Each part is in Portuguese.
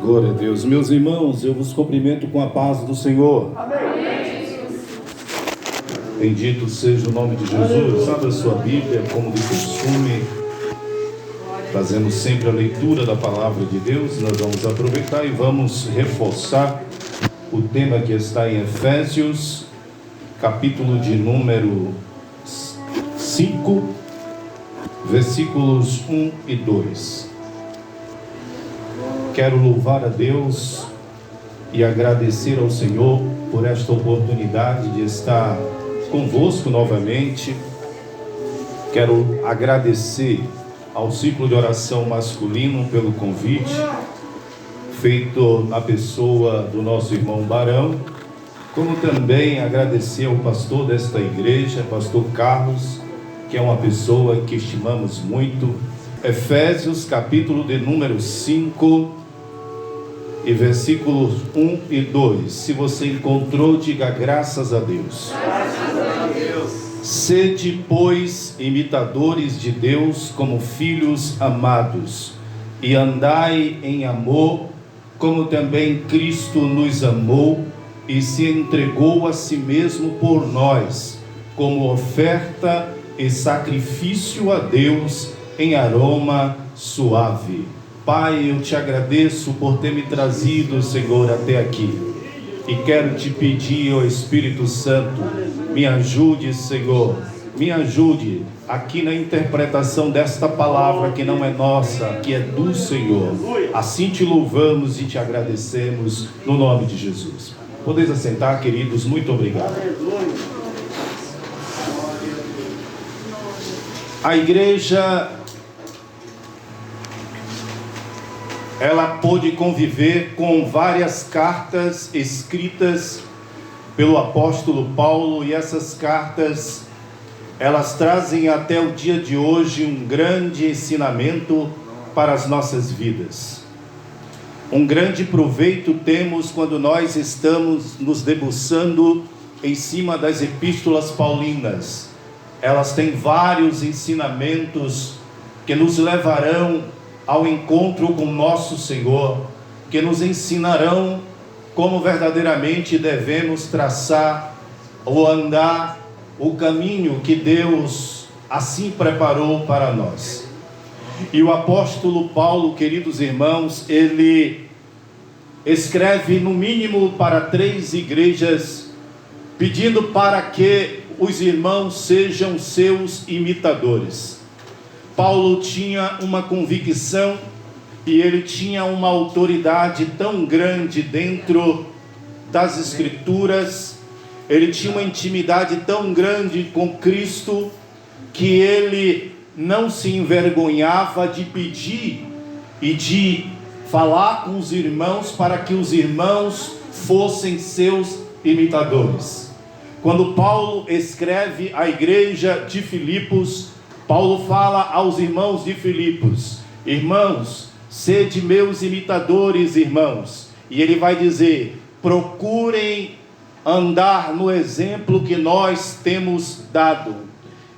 Glória a Deus. Meus irmãos, eu vos cumprimento com a paz do Senhor. Amém. Bendito seja o nome de Jesus. Abra sua Bíblia, como de costume. Fazemos sempre a leitura da palavra de Deus. Nós vamos aproveitar e vamos reforçar o tema que está em Efésios, capítulo de número 5, versículos 1 e 2. Quero louvar a Deus e agradecer ao Senhor por esta oportunidade de estar convosco novamente. Quero agradecer ao ciclo de oração masculino pelo convite feito na pessoa do nosso irmão Barão, como também agradecer ao pastor desta igreja, pastor Carlos, que é uma pessoa que estimamos muito. Efésios capítulo de número 5 e versículos 1 e 2. Se você encontrou, diga graças a Deus. Graças a Deus. Sede, pois, imitadores de Deus como filhos amados, e andai em amor, como também Cristo nos amou e se entregou a si mesmo por nós, como oferta e sacrifício a Deus em aroma suave. Pai, eu te agradeço por ter me trazido, Senhor, até aqui. E quero te pedir, ó Espírito Santo, me ajude, Senhor, me ajude aqui na interpretação desta palavra que não é nossa, que é do Senhor. Assim te louvamos e te agradecemos no nome de Jesus. Podeis assentar, queridos, muito obrigado. A igreja, ela pôde conviver com várias cartas escritas pelo apóstolo Paulo, e essas cartas, elas trazem até o dia de hoje um grande ensinamento para as nossas vidas. Um grande proveito temos quando nós estamos nos debruçando em cima das epístolas paulinas. Elas têm vários ensinamentos que nos levarão ao encontro com nosso Senhor, que nos ensinarão como verdadeiramente devemos traçar ou andar o caminho que Deus assim preparou para nós. E o apóstolo Paulo, queridos irmãos, ele escreve no mínimo para 3 igrejas, pedindo para que os irmãos sejam seus imitadores. Paulo tinha uma convicção e ele tinha uma autoridade tão grande dentro das Escrituras, ele tinha uma intimidade tão grande com Cristo, que ele não se envergonhava de pedir e de falar com os irmãos para que os irmãos fossem seus imitadores. Quando Paulo escreve à igreja de Filipos, Paulo fala aos irmãos de Filipos: irmãos, sede meus imitadores, irmãos. E ele vai dizer: procurem andar no exemplo que nós temos dado.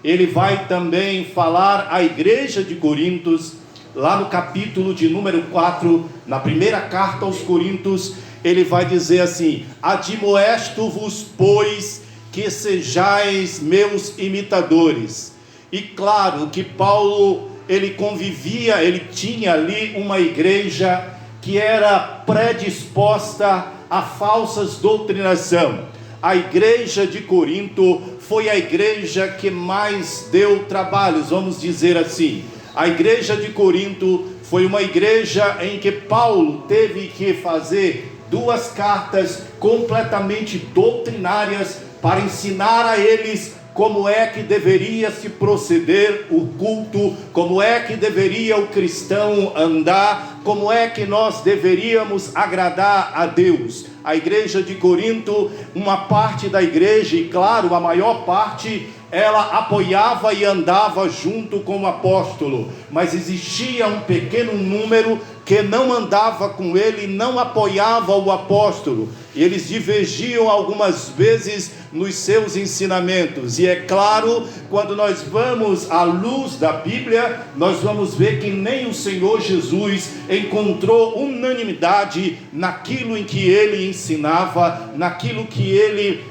Ele vai também falar à igreja de Coríntios, lá no capítulo de número 4, na primeira carta aos Coríntios, ele vai dizer assim: admoesto-vos, pois, que sejais meus imitadores. E claro que Paulo, ele convivia, ele tinha ali uma igreja que era predisposta a falsas doutrinação. A igreja de Corinto foi a igreja que mais deu trabalhos, vamos dizer assim. A igreja de Corinto foi uma igreja em que Paulo teve que fazer 2 cartas completamente doutrinárias para ensinar a eles como é que deveria se proceder o culto, como é que deveria o cristão andar, como é que nós deveríamos agradar a Deus. A igreja de Corinto, uma parte da igreja, e claro, a maior parte, ela apoiava e andava junto com o apóstolo, mas existia um pequeno número que não andava com ele, não apoiava o apóstolo, e eles divergiam algumas vezes nos seus ensinamentos. E é claro, quando nós vamos à luz da Bíblia, nós vamos ver que nem o Senhor Jesus encontrou unanimidade naquilo em que ele ensinava, naquilo que ele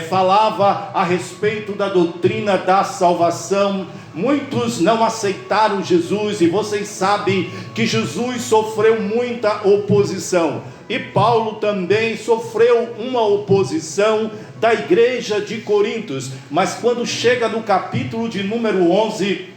falava a respeito da doutrina da salvação. Muitos não aceitaram Jesus, e vocês sabem que Jesus sofreu muita oposição, e Paulo também sofreu uma oposição da igreja de Corintos. Mas quando chega no capítulo de número 11,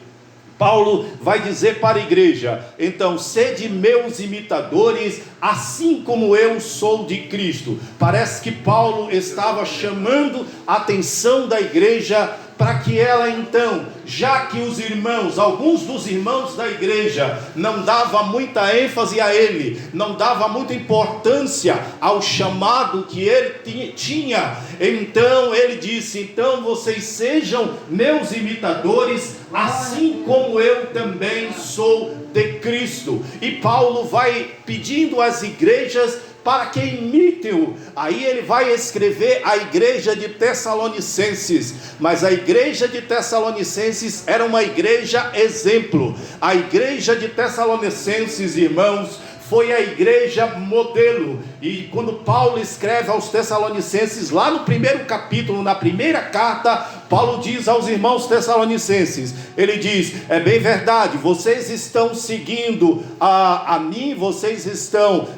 Paulo vai dizer para a igreja: então, sede meus imitadores, assim como eu sou de Cristo. Parece que Paulo estava chamando a atenção da igreja para que ela então, já que os irmãos, alguns dos irmãos da igreja, não dava muita ênfase a ele, não dava muita importância ao chamado que ele tinha, então ele disse: então vocês sejam meus imitadores, assim como eu também sou de Cristo. E Paulo vai pedindo às igrejas para que imitem-o. Aí ele vai escrever a igreja de Tessalonicenses, mas a igreja de Tessalonicenses era uma igreja exemplo. A igreja de Tessalonicenses, irmãos, foi a igreja modelo. E quando Paulo escreve aos Tessalonicenses, lá no primeiro capítulo, na primeira carta, Paulo diz aos irmãos tessalonicenses, ele diz: é bem verdade, vocês estão seguindo a mim, vocês estão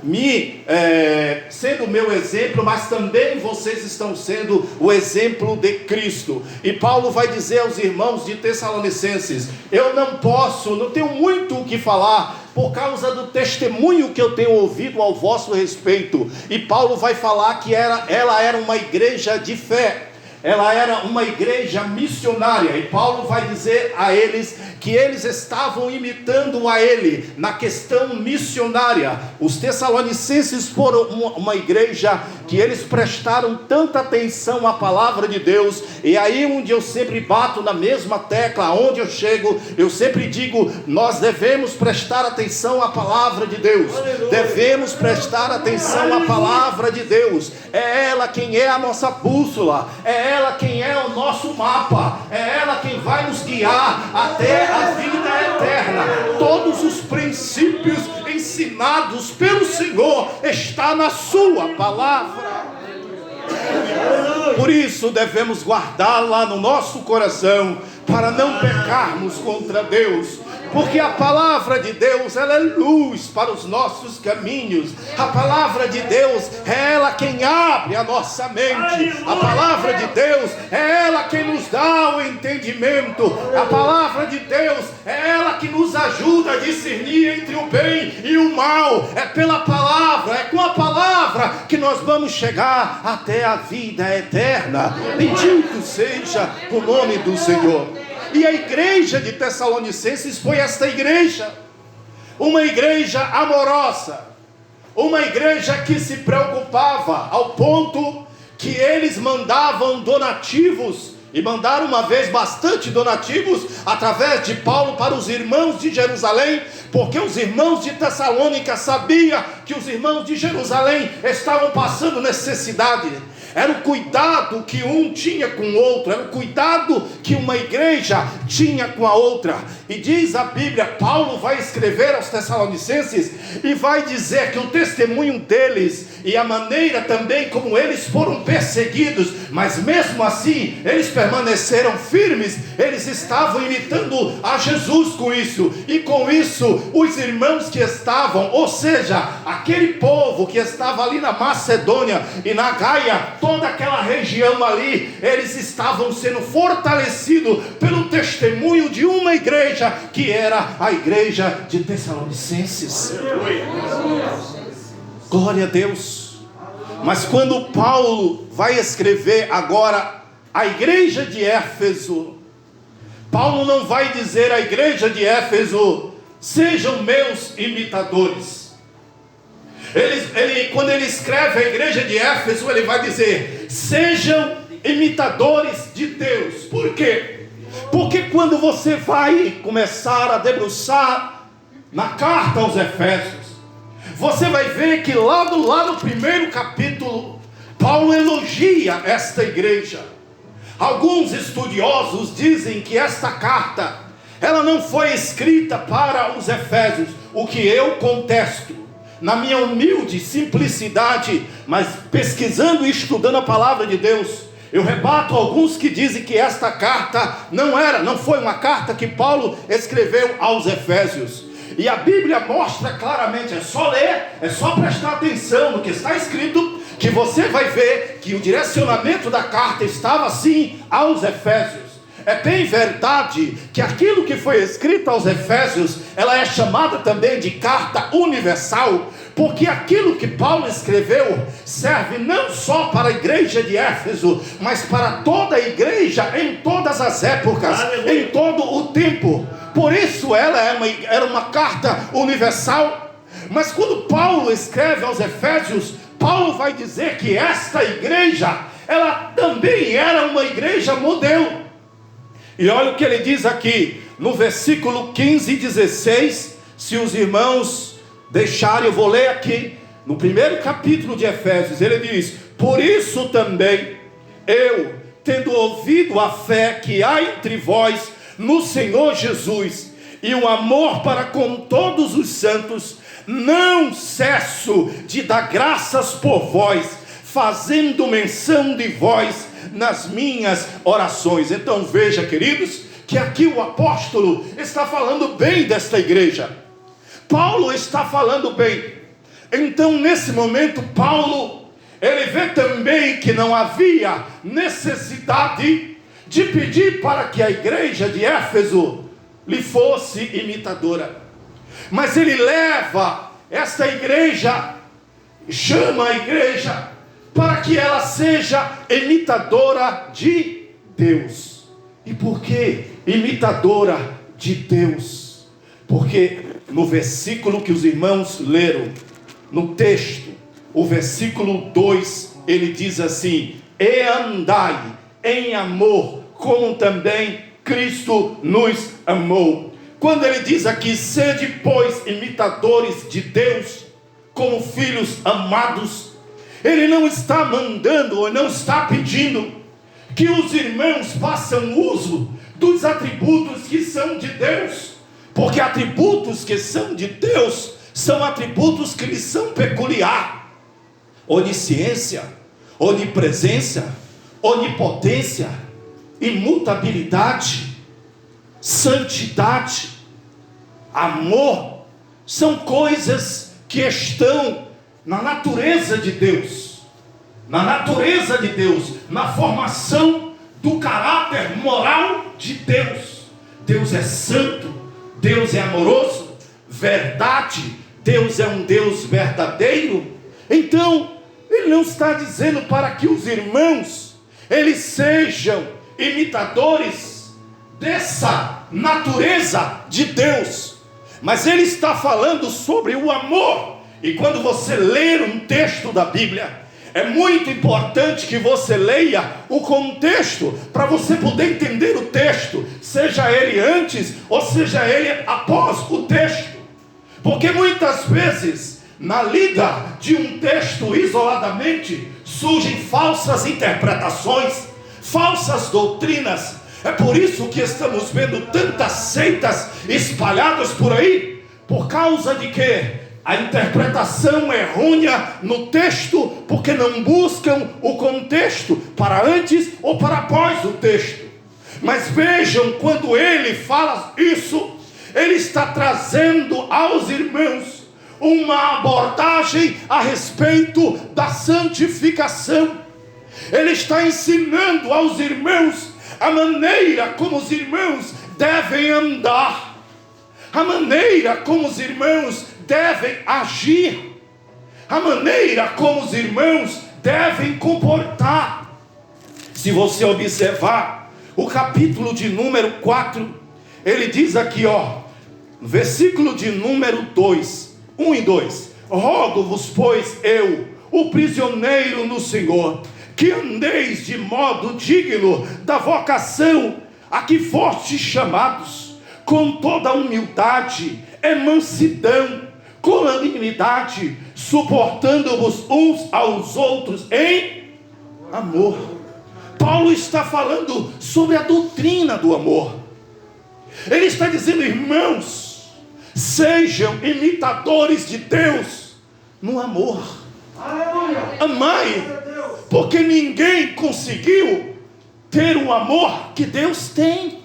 sendo o meu exemplo, mas também vocês estão sendo o exemplo de Cristo. E Paulo vai dizer aos irmãos de Tessalonicenses: eu não tenho muito o que falar, por causa do testemunho que eu tenho ouvido ao vosso respeito. E Paulo vai falar que ela era uma igreja de fé, ela era uma igreja missionária. E Paulo vai dizer a eles que eles estavam imitando a ele na questão missionária. Os Tessalonicenses foram uma igreja que eles prestaram tanta atenção à palavra de Deus. E aí onde eu sempre bato na mesma tecla, onde eu chego, eu sempre digo: nós devemos prestar atenção à palavra de Deus. Devemos prestar atenção à palavra de Deus. É ela quem é a nossa bússola, é ela quem é o nosso mapa, é ela quem vai nos guiar até a vida eterna. Todos os princípios ensinados pelo Senhor está na sua palavra. Por isso devemos guardá-la no nosso coração, para não pecarmos contra Deus, porque a palavra de Deus, ela é luz para os nossos caminhos. A palavra de Deus é ela quem abre a nossa mente. A palavra de Deus é ela quem nos dá o entendimento. A palavra de Deus é ela que nos ajuda a discernir entre o bem e o mal. É pela palavra, é com a palavra que nós vamos chegar até a vida eterna. Bendito seja o nome do Senhor. E a igreja de Tessalonicenses foi esta igreja, uma igreja amorosa, uma igreja que se preocupava ao ponto que eles mandavam donativos, e mandaram uma vez bastante donativos através de Paulo para os irmãos de Jerusalém, porque os irmãos de Tessalônica sabiam que os irmãos de Jerusalém estavam passando necessidade. Era o cuidado que um tinha com o outro, era o cuidado que uma igreja tinha com a outra. E diz a Bíblia, Paulo vai escrever aos Tessalonicenses e vai dizer que o testemunho deles e a maneira também como eles foram perseguidos, mas mesmo assim eles permaneceram firmes, eles estavam imitando a Jesus com isso. E com isso os irmãos que estavam, ou seja, aquele povo que estava ali na Macedônia e na Gaia, toda aquela região ali, eles estavam sendo fortalecidos pelo testemunho de uma igreja, que era a igreja de Tessalonicenses. Glória a Deus. Mas quando Paulo vai escrever agora a igreja de Éfeso, Paulo não vai dizer à igreja de Éfeso: sejam meus imitadores. Quando ele escreve a igreja de Éfeso, ele vai dizer: sejam imitadores de Deus. Por Por quê? Porque quando você vai começar a debruçar na carta aos Efésios, você vai ver que lá no primeiro capítulo, Paulo elogia esta igreja. Alguns estudiosos dizem que esta carta, ela não foi escrita para os Efésios, o que eu contesto, na minha humilde simplicidade, mas pesquisando e estudando a palavra de Deus, eu rebato alguns que dizem que esta carta não foi uma carta que Paulo escreveu aos Efésios. E a Bíblia mostra claramente, é só ler, é só prestar atenção no que está escrito, que você vai ver que o direcionamento da carta estava assim aos Efésios. É bem verdade que aquilo que foi escrito aos Efésios, ela é chamada também de carta universal, porque aquilo que Paulo escreveu serve não só para a igreja de Éfeso, mas para toda a igreja em todas as épocas, em todo o tempo. Por isso ela era uma carta universal. Mas quando Paulo escreve aos Efésios, Paulo vai dizer que esta igreja, ela também era uma igreja modelo. E olha o que ele diz aqui, no versículo 15 e 16, se os irmãos deixarem, eu vou ler aqui, no primeiro capítulo de Efésios, ele diz: por isso também, eu, tendo ouvido a fé que há entre vós no Senhor Jesus, e o amor para com todos os santos, não cesso de dar graças por vós, fazendo menção de vós nas minhas orações. Então veja, queridos, que aqui o apóstolo está falando bem desta igreja. Paulo está falando bem. Então nesse momento Paulo, ele vê também que não havia necessidade de pedir para que a igreja de Éfeso lhe fosse imitadora. Mas ele leva esta igreja, chama a igreja para que ela seja imitadora de Deus. E por que imitadora de Deus? Porque no versículo que os irmãos leram, no texto, o versículo 2, ele diz assim: e andai em amor, como também Cristo nos amou. Quando ele diz aqui, sede pois imitadores de Deus, como filhos amados, ele não está mandando ou não está pedindo que os irmãos façam uso dos atributos que são de Deus, porque atributos que são de Deus são atributos que lhes são peculiar: onisciência, onipresença, onipotência, imutabilidade, santidade, amor. São coisas que estão na natureza de Deus, na formação do caráter moral de Deus. Deus é santo, Deus é amoroso, verdade, Deus é um Deus verdadeiro. Então ele não está dizendo para que os irmãos eles sejam imitadores dessa natureza de Deus, mas ele está falando sobre o amor. E quando você ler um texto da Bíblia, é muito importante que você leia o contexto, para você poder entender o texto, seja ele antes ou seja ele após o texto. Porque muitas vezes, na lida de um texto isoladamente, surgem falsas interpretações, falsas doutrinas. É por isso que estamos vendo tantas seitas espalhadas por aí, por causa de que a interpretação errônea no texto, porque não buscam o contexto para antes ou para após o texto. Mas vejam, quando ele fala isso, ele está trazendo aos irmãos uma abordagem a respeito da santificação. Ele está ensinando aos irmãos a maneira como os irmãos devem andar, a maneira como os irmãos devem agir, a maneira como os irmãos devem comportar. Se você observar o capítulo de número 4, ele diz aqui, no versículo de número 2, 1 e 2: rogo-vos, pois eu, o prisioneiro no Senhor, que andeis de modo digno da vocação a que fostes chamados, com toda humildade e mansidão, com longanimidade, suportando-vos uns aos outros em amor. Paulo está falando sobre a doutrina do amor. Ele está dizendo: irmãos, sejam imitadores de Deus no amor. Amai, porque ninguém conseguiu ter o amor que Deus tem.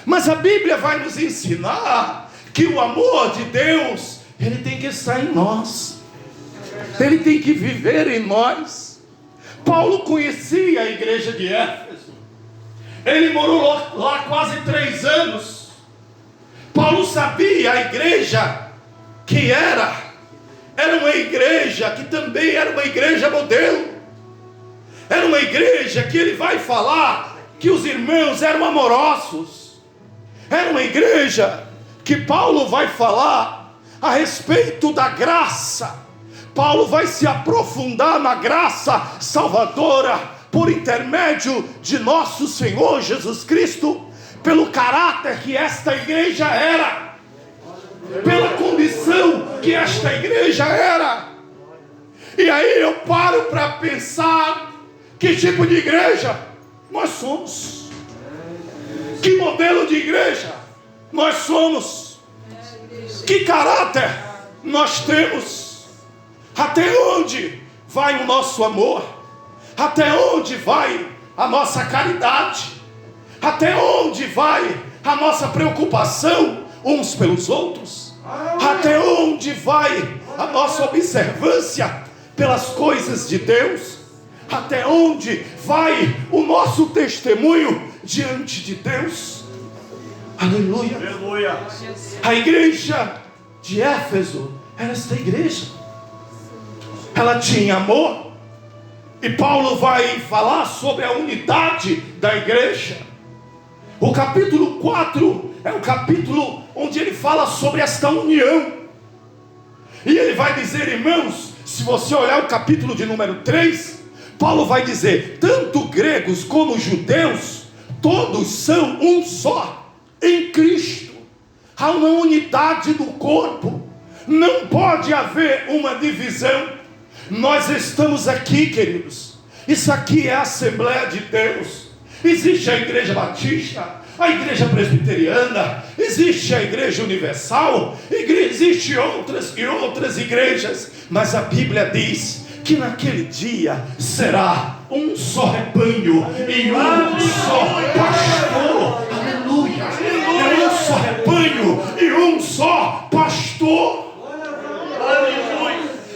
Mas a Bíblia vai nos ensinar que o amor de Deus, ele tem que estar em nós, ele tem que viver em nós. Paulo conhecia a igreja de Éfeso, ele morou lá quase 3 anos. Paulo sabia a igreja que era uma igreja que também era uma igreja modelo, era uma igreja que ele vai falar que os irmãos eram amorosos, era uma igreja que Paulo vai falar a respeito da graça. Paulo vai se aprofundar na graça salvadora por intermédio de nosso Senhor Jesus Cristo, pelo caráter que esta igreja era, pela condição que esta igreja era. E aí eu paro para pensar: que tipo de igreja nós somos? Que modelo de igreja nós somos? Que caráter nós temos? Até onde vai o nosso amor? Até onde vai a nossa caridade? Até onde vai a nossa preocupação uns pelos outros? Até onde vai a nossa observância pelas coisas de Deus? Até onde vai o nosso testemunho diante de Deus? Aleluia. Aleluia. A igreja de Éfeso era esta igreja. Ela tinha amor. E Paulo vai falar sobre a unidade da igreja. O capítulo 4 é o capítulo onde ele fala sobre esta união. E ele vai dizer, irmãos, se você olhar o capítulo de número 3, Paulo vai dizer: tanto gregos como judeus, todos são um só em Cristo. Há uma unidade do corpo. Não pode haver uma divisão. Nós estamos aqui, queridos. Isso aqui é a Assembleia de Deus. Existe a Igreja Batista, a Igreja Presbiteriana, existe a Igreja Universal, existe outras e outras igrejas. Mas a Bíblia diz que naquele dia será um só rebanho e um só pastor. Aleluia! É um só rebanho e um só pastor.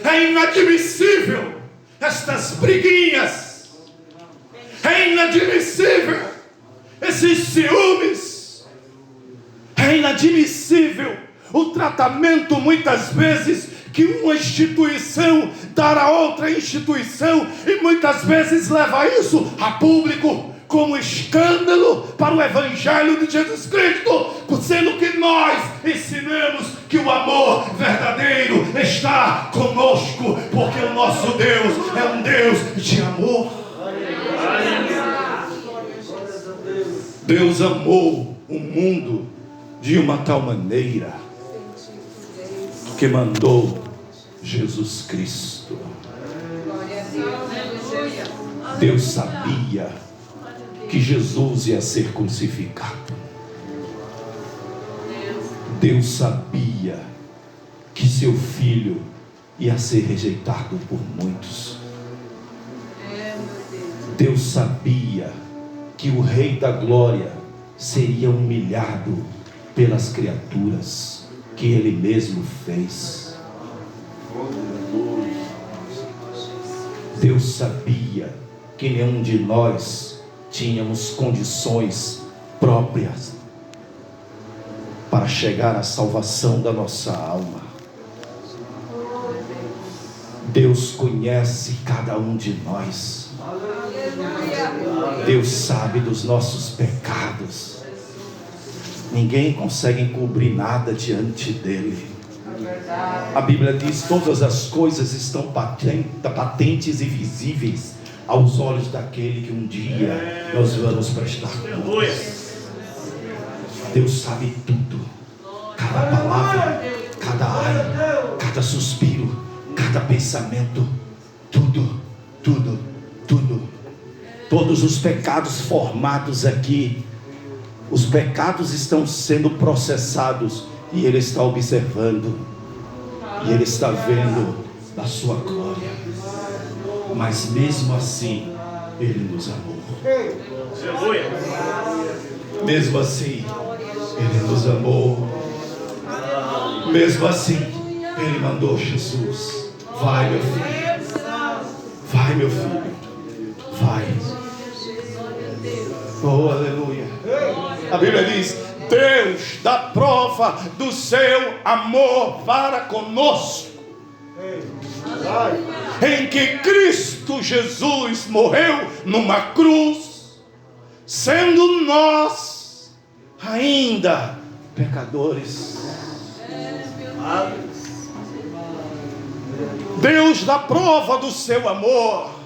É inadmissível estas briguinhas, é inadmissível esses ciúmes, é inadmissível o tratamento muitas vezes que uma instituição dá a outra instituição, e muitas vezes leva isso a público como escândalo para o Evangelho de Jesus Cristo, sendo que nós ensinamos que o amor verdadeiro está conosco, porque o nosso Deus é um Deus de amor. Deus amou o mundo de uma tal maneira que mandou Jesus Cristo. Deus sabia que Jesus ia ser crucificado. Deus sabia que seu filho ia ser rejeitado por muitos. Deus sabia que o Rei da Glória seria humilhado pelas criaturas que Ele mesmo fez. Deus sabia que nenhum de nós tínhamos condições próprias para chegar à salvação da nossa alma. Deus conhece cada um de nós. Deus sabe dos nossos pecados. Ninguém consegue encobrir nada diante dele. A Bíblia diz: todas as coisas estão patentes e visíveis aos olhos daquele que um dia nós vamos prestar contas. Deus sabe tudo, cada palavra, cada ai, cada suspiro, cada pensamento, tudo. Todos os pecados formados aqui, os pecados estão sendo processados e Ele está observando, e Ele está vendo a sua glória. Mas mesmo assim, Ele nos amou. Mesmo assim, Ele nos amou. Mesmo assim, Ele mandou Jesus. Vai, meu filho. Vai, meu filho. Vai. Oh, aleluia. A Bíblia diz: Deus dá prova do seu amor para conosco, em que Cristo Jesus morreu numa cruz, sendo nós ainda pecadores. Deus dá prova do seu amor.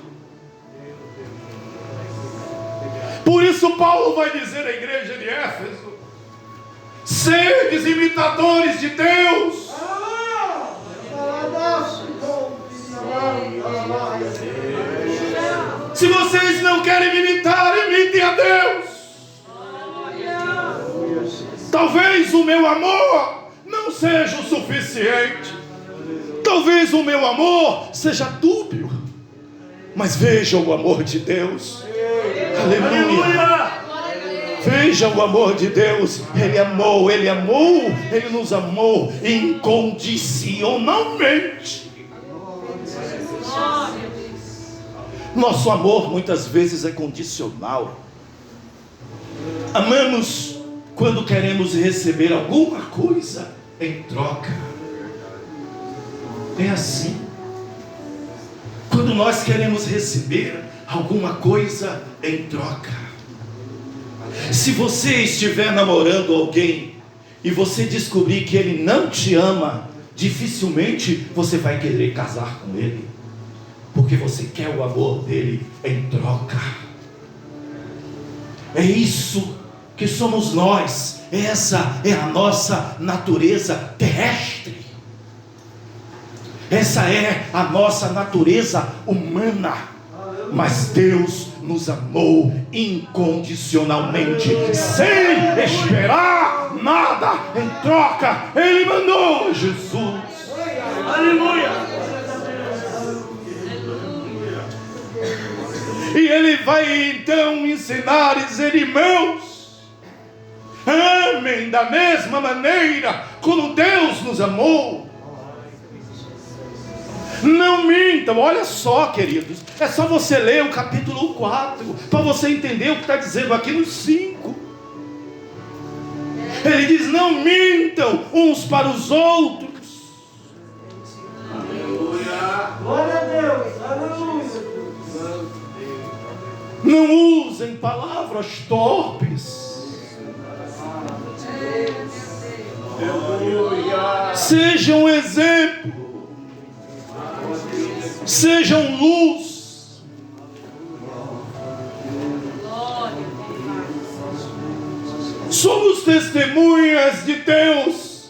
Por isso Paulo vai dizer à igreja de Éfeso: sedes imitadores de Deus. Se vocês não querem me imitar, imitem a Deus. Talvez o meu amor não seja o suficiente. Talvez o meu amor seja dúbio. Mas veja o amor de Deus. Aleluia. Veja o amor de Deus. Ele nos amou incondicionalmente. Nosso amor muitas vezes é condicional. Amamos quando queremos receber alguma coisa em troca. É assim. Quando nós queremos receber alguma coisa em troca. Se você estiver namorando alguém e você descobrir que ele não te ama, dificilmente você vai querer casar com ele, porque você quer o amor dele em troca. É isso que somos nós. Essa é a nossa natureza terrestre. Essa é a nossa natureza humana. Mas Deus nos amou incondicionalmente, sem esperar nada em troca. Ele mandou Jesus. Aleluia. E Ele vai então ensinar e dizer: irmãos, amem da mesma maneira como Deus nos amou. Não mintam. Olha só, queridos, é só você ler o capítulo 4 para você entender o que está dizendo aqui no 5. Ele diz: não mintam uns para os outros. Aleluia. Glória a Deus. Aleluia. Não usem palavras torpes. Aleluia. Sejam exemplo. Sejam luz. Somos testemunhas de Deus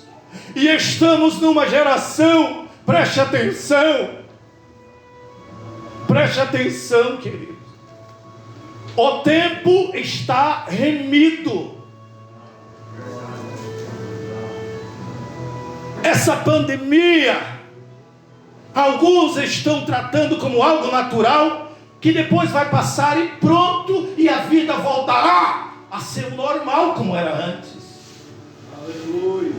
e estamos numa geração, preste atenção, queridos. O tempo está remido. Essa pandemia, alguns estão tratando como algo natural, que depois vai passar e pronto, e a vida voltará a ser o normal como era antes. Aleluia.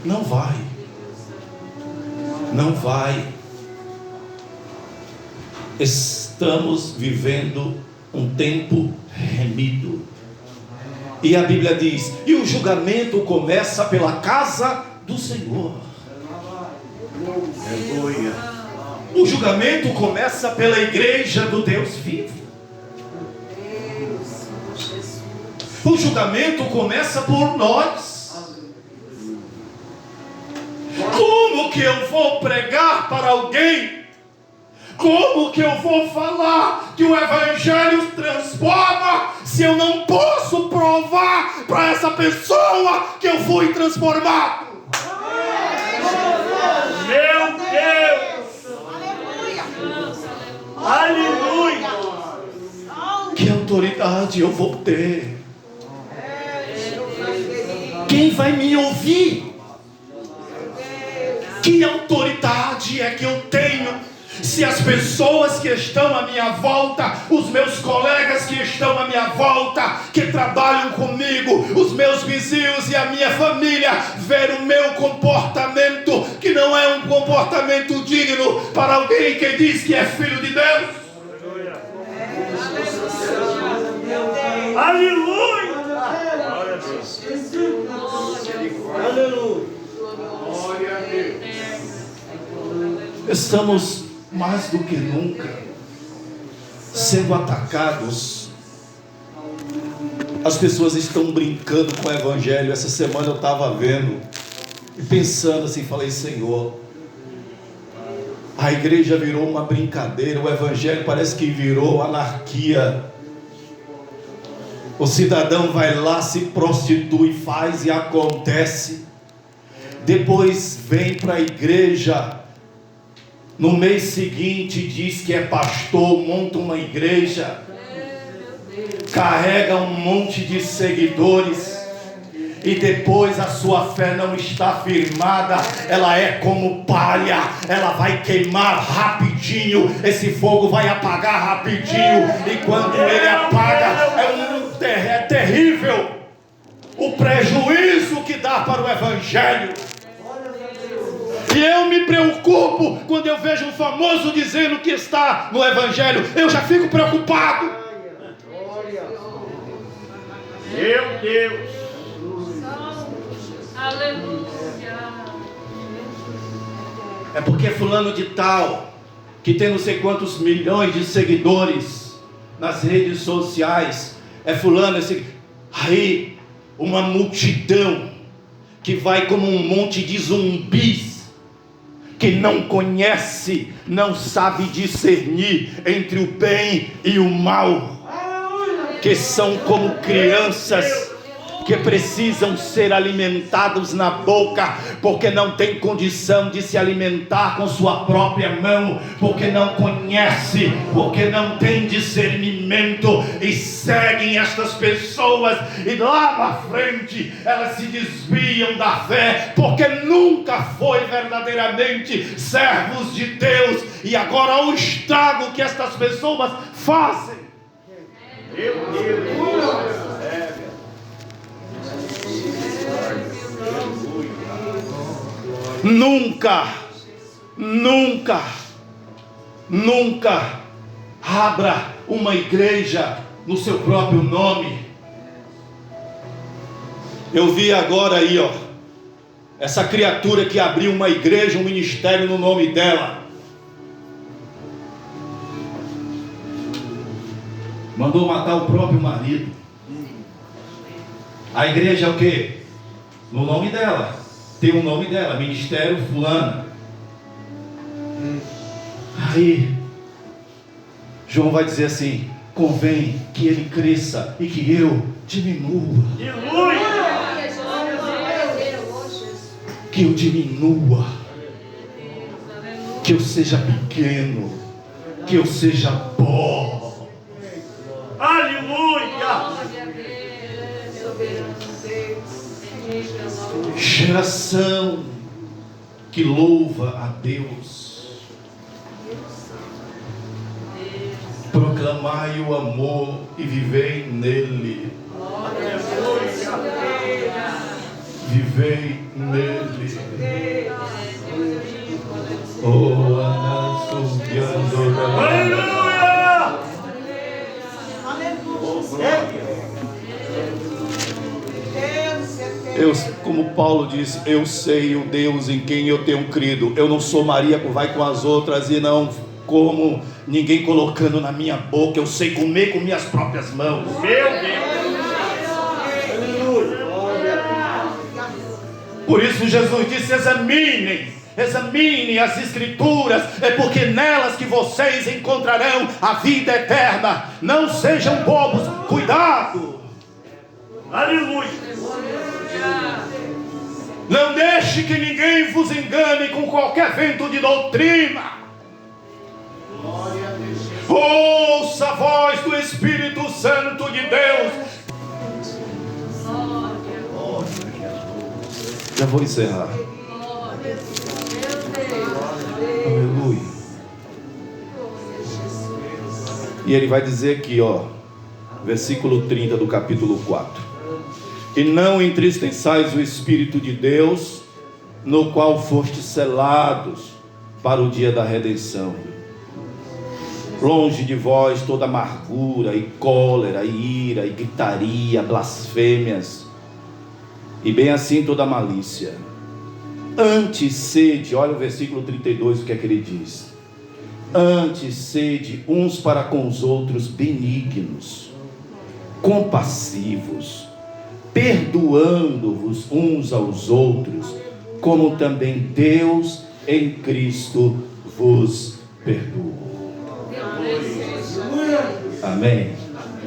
Não vai. Não vai. Estamos vivendo um tempo remido. E a Bíblia diz: e o julgamento começa pela casa do Senhor. Aleluia. O julgamento começa pela igreja do Deus vivo. O julgamento começa por nós. Como que eu vou pregar para alguém Como que eu vou falar que o Evangelho transforma se eu não posso provar para essa pessoa que eu fui transformado? Meu Deus! Aleluia! Que autoridade eu vou ter? Quem vai me ouvir? Que autoridade é que eu tenho? Se as pessoas que estão à minha volta, os meus colegas que estão à minha volta, que trabalham comigo, os meus vizinhos e a minha família, ver o meu comportamento, que não é um comportamento digno para alguém que diz que é filho de Deus. Aleluia! Aleluia! Glória a Deus. Estamos mais do que nunca sendo atacados. As pessoas estão brincando com o Evangelho. Essa semana eu estava vendo e pensando assim, falei: Senhor, a igreja virou uma brincadeira, o Evangelho parece que virou anarquia. O cidadão vai lá, se prostitui, faz e acontece. Depois vem para a igreja, no mês seguinte diz que é pastor, monta uma igreja, carrega um monte de seguidores, e depois a sua fé não está firmada, ela é como palha, ela vai queimar rapidinho, esse fogo vai apagar rapidinho, e quando ele apaga, é terrível o prejuízo que dá para o Evangelho. E eu me preocupo quando eu vejo um famoso dizendo que está no Evangelho. Eu já fico preocupado. Meu Deus! Aleluia! É porque fulano de tal, que tem não sei quantos milhões de seguidores nas redes sociais, é fulano esse. Aí uma multidão que vai como um monte de zumbis, que não conhece, não sabe discernir entre o bem e o mal, que são como crianças que precisam ser alimentados na boca, porque não tem condição de se alimentar com sua própria mão, porque não conhece, porque não tem discernimento, e seguem estas pessoas, e lá na frente elas se desviam da fé, porque nunca foi verdadeiramente servos de Deus, e agora o estrago que estas pessoas fazem. Meu Deus! Nunca abra uma igreja no seu próprio nome. Eu vi agora aí, essa criatura que abriu uma igreja, um ministério no nome dela. Mandou matar o próprio marido. A igreja é o quê? No nome dela. Tem o nome dela, Ministério Fulano. Aí João vai dizer assim: convém que ele cresça e que eu diminua. Que eu diminua, que eu seja pequeno, que eu seja pó. Aleluia! Geração que louva a Deus, proclamai o amor e vivei nele. Vivei nele. Oh, anasu yandora. Aleluia! Eu, como Paulo disse, eu sei o Deus em quem eu tenho crido. Eu não sou Maria que vai com as outras e não como ninguém colocando na minha boca. Eu sei comer com minhas próprias mãos. Meu Deus! Por isso Jesus disse: examinem examine as Escrituras, é porque nelas que vocês encontrarão a vida eterna. Não sejam bobos, cuidado. Aleluia. Não deixe que ninguém vos engane com qualquer vento de doutrina. Ouça a voz do Espírito Santo de Deus. Já vou encerrar. Aleluia. E ele vai dizer aqui, versículo 30 do capítulo 4. E não entristeçais o Espírito de Deus, no qual fostes selados para o dia da redenção. Longe de vós toda amargura e cólera e ira e gritaria, blasfêmias, e bem assim toda malícia. Antes sede, olha o versículo 32, o que é que ele diz: antes sede uns para com os outros benignos, compassivos, perdoando-vos uns aos outros, como também Deus em Cristo vos perdoou. Amém?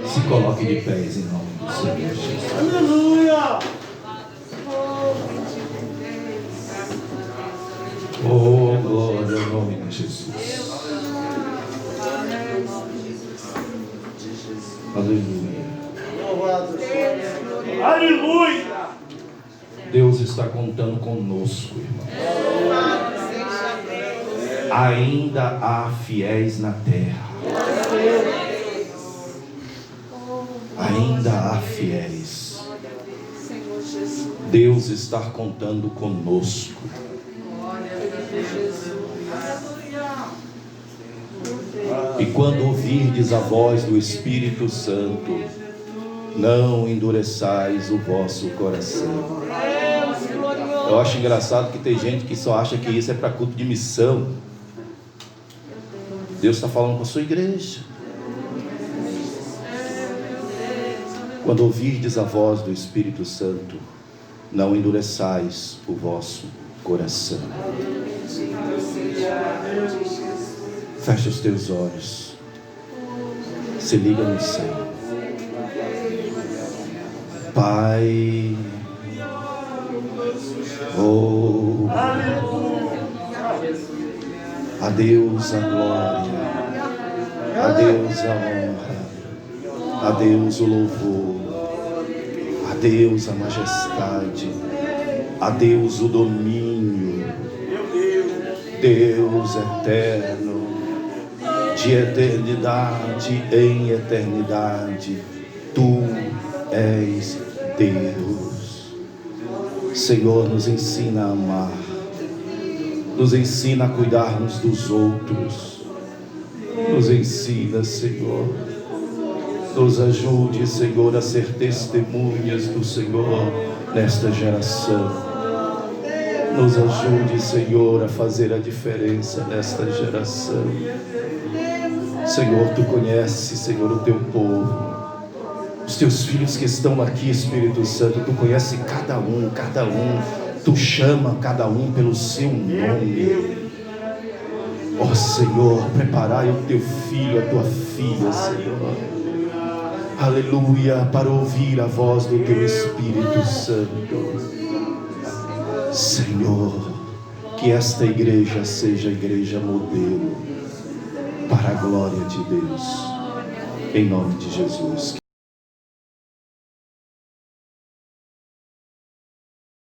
Se coloque de pés em nome do Senhor Jesus. Aleluia. Oh, glória ao nome de Jesus. Aleluia. Aleluia. Deus está contando conosco, irmão. Ainda há fiéis na terra. Ainda há fiéis. Deus está contando conosco. E quando ouvirdes a voz do Espírito Santo, não endureçais o vosso coração. Eu acho engraçado que tem gente que só acha que isso é para culto de missão. Deus está falando com a sua igreja. Quando ouvirdes a voz do Espírito Santo, não endureçais o vosso coração. Fecha os teus olhos. Se liga no céu. Pai, a Deus a glória, a Deus a honra, a Deus o louvor, a Deus a majestade, a Deus o domínio. Deus eterno, de eternidade em eternidade, Tu és Deus. Senhor, nos ensina a amar, nos ensina a cuidar uns dos outros, nos ensina, Senhor, nos ajude, Senhor, a ser testemunhas do Senhor nesta geração. Nos ajude, Senhor, a fazer a diferença nesta geração. Senhor, Tu conheces, Senhor, o Teu povo, os Teus filhos que estão aqui, Espírito Santo. Tu conheces cada um, Tu chama cada um pelo seu nome. Ó Senhor, preparai o Teu filho, a Tua filha, Senhor. Aleluia, para ouvir a voz do Teu Espírito Santo. Senhor, que esta igreja seja a igreja modelo para a glória de Deus, em nome de Jesus.